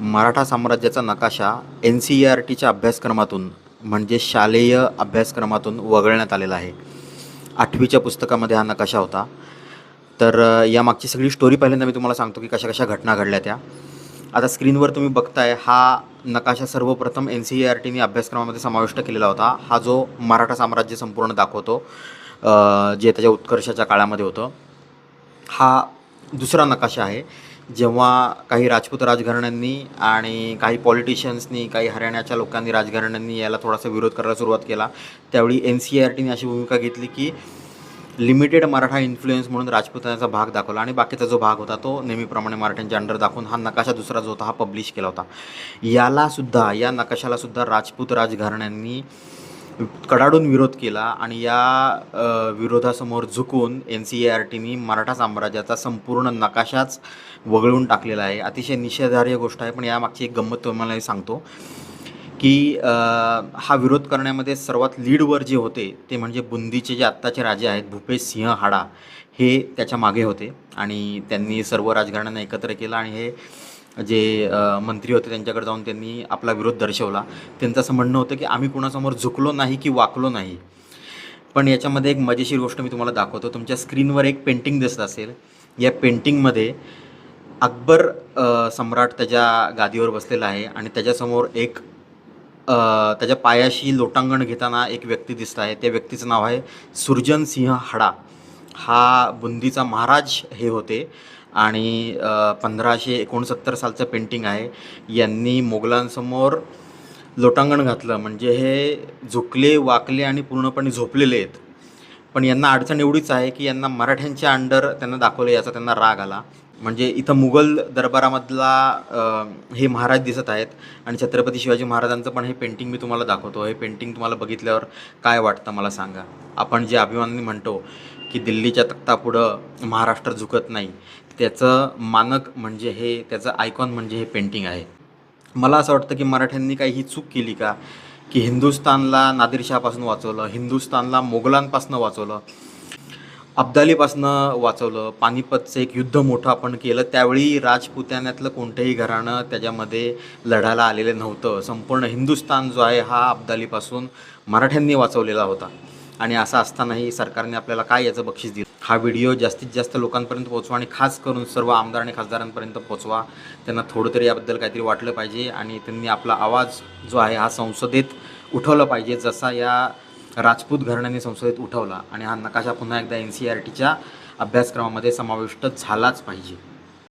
मराठा साम्राज्याचा नकाशा NCERTच्या अभ्यासक्रमातून म्हणजे शालेय अभ्यासक्रमातून वगळण्यात आलेला आहे. 8वीच्या पुस्तकामध्ये हा नकाशा होता. तर यामागची सगळी स्टोरी पहिल्यांदा मी तुम्हाला सांगतो की कशा कशा घटना घडल्या त्या. आता स्क्रीनवर तुम्ही बघताय हा नकाशा सर्वप्रथम NCERTने अभ्यासक्रमामध्ये समाविष्ट केलेला होता. हा जो मराठा साम्राज्य संपूर्ण दाखवतो जे त्याच्या उत्कर्षाच्या काळामध्ये होतं. हा दुसरा नकाशा आहे. जेव्हा काही राजपूत राजघराण्यांनी आणि काही पॉलिटिशियन्सनी, काही हरियाणाच्या लोकांनी, राजघराण्यांनी याला थोडासा विरोध करायला सुरुवात केला, त्यावेळी NCERTने अशी भूमिका घेतली की लिमिटेड मराठा इन्फ्लुएन्स म्हणून राजपुतानाचा भाग दाखवला आणि बाकीचा जो भाग होता तो नेहमीप्रमाणे मराठ्यांच्या अंडर दाखवून हा नकाशा दुसरा जो होता हा पब्लिश केला होता. या नकाशालासुद्धा राजपूत राजघराण्यांनी कडाडून विरोध केला आणि या विरोधासमोर झुकून NCERTने मराठा साम्राज्याचा संपूर्ण नकाशाच वगळून टाकलेला आहे. अतिशय निषेधार्ह गोष्ट आहे. पण यामागची एक गंमत तुम्हाला सांगतो की हा विरोध करण्यामध्ये सर्वात लीडवर जे होते ते म्हणजे बुंदीचे जे आत्ताचे राजे आहेत भूपेश सिंह हाडा, हे त्याच्या मागे होते आणि त्यांनी सर्व राजघराण्यांना एकत्र केलं आणि हे जे मंत्री होते त्यांच्याकडे जाऊन त्यांनी आपला विरोध दर्शवला. त्यांचं असं म्हणणं होतं की आम्ही कुणासमोर झुकलो नाही की वाकलो नाही. पण याच्यामध्ये एक मजेशीर गोष्ट मी तुम्हाला दाखवतो. तुमच्या स्क्रीनवर एक पेंटिंग दिसत असेल. या पेंटिंगमध्ये अकबर सम्राट त्याच्या गादीवर बसलेला आहे आणि त्याच्यासमोर एक त्याच्या पायाशी लोटांगण घेताना एक व्यक्ती दिसत आहे. त्या व्यक्तीचं नाव आहे सुरजन सिंह हाडा. हा बुंदीचा महाराज हे होते आणि 1569 सालचं पेंटिंग आहे. यांनी मोगलांसमोर लोटांगण घातलं म्हणजे हे झुकले, वाकले आणि पूर्णपणे झोपलेले आहेत. पण यांना अडचण एवढीच आहे की यांना मराठ्यांच्या अंडर त्यांना दाखवलं, याचा त्यांना राग आला. म्हणजे इथं मुघल दरबारामधला हे महाराज दिसत आहेत आणि छत्रपती शिवाजी महाराजांचं पण हे पेंटिंग मी तुम्हाला दाखवतो. हे पेंटिंग तुम्हाला बघितल्यावर काय वाटतं मला सांगा. आपण जे अभिमानाने म्हणतो की दिल्लीच्या तख्तापुढं महाराष्ट्र झुकत नाही, त्याचं मानक म्हणजे हे, त्याचं आयकॉन म्हणजे हे पेंटिंग आहे. मला असं वाटतं की मराठ्यांनी काही ही चूक केली का की हिंदुस्थानला नादिरशहापासून वाचवलं, हिंदुस्थानला मोगलांपासून वाचवलं, अब्दालीपासनं वाचवलं, पानिपतचं एक युद्ध मोठं आपण केलं. त्यावेळी राजपुतान्यातलं कोणतंही घराणं त्याच्यामध्ये लढायला आलेलं नव्हतं. संपूर्ण हिंदुस्थान जो आहे हा अब्दालीपासून मराठ्यांनी वाचवलेला होता आणि असं असतानाही सरकारने आपल्याला काय याचं बक्षीस दिलं. हा व्हिडिओ जास्तीत जास्त लोकांपर्यंत पोहोचवा आणि खास करून सर्व आमदार आणि खासदारांपर्यंत पोहोचवा. त्यांना थोडं तरी याबद्दल काहीतरी वाटलं पाहिजे आणि त्यांनी आपला आवाज जो आहे हा संसदेत उठवला पाहिजे, जसा या राजपूत घराण्याने संसदेत उठवला. आणि हा नकाशा पुन्हा एकदा NCERTच्या अभ्यासक्रमामध्ये समाविष्ट झालाच पाहिजे.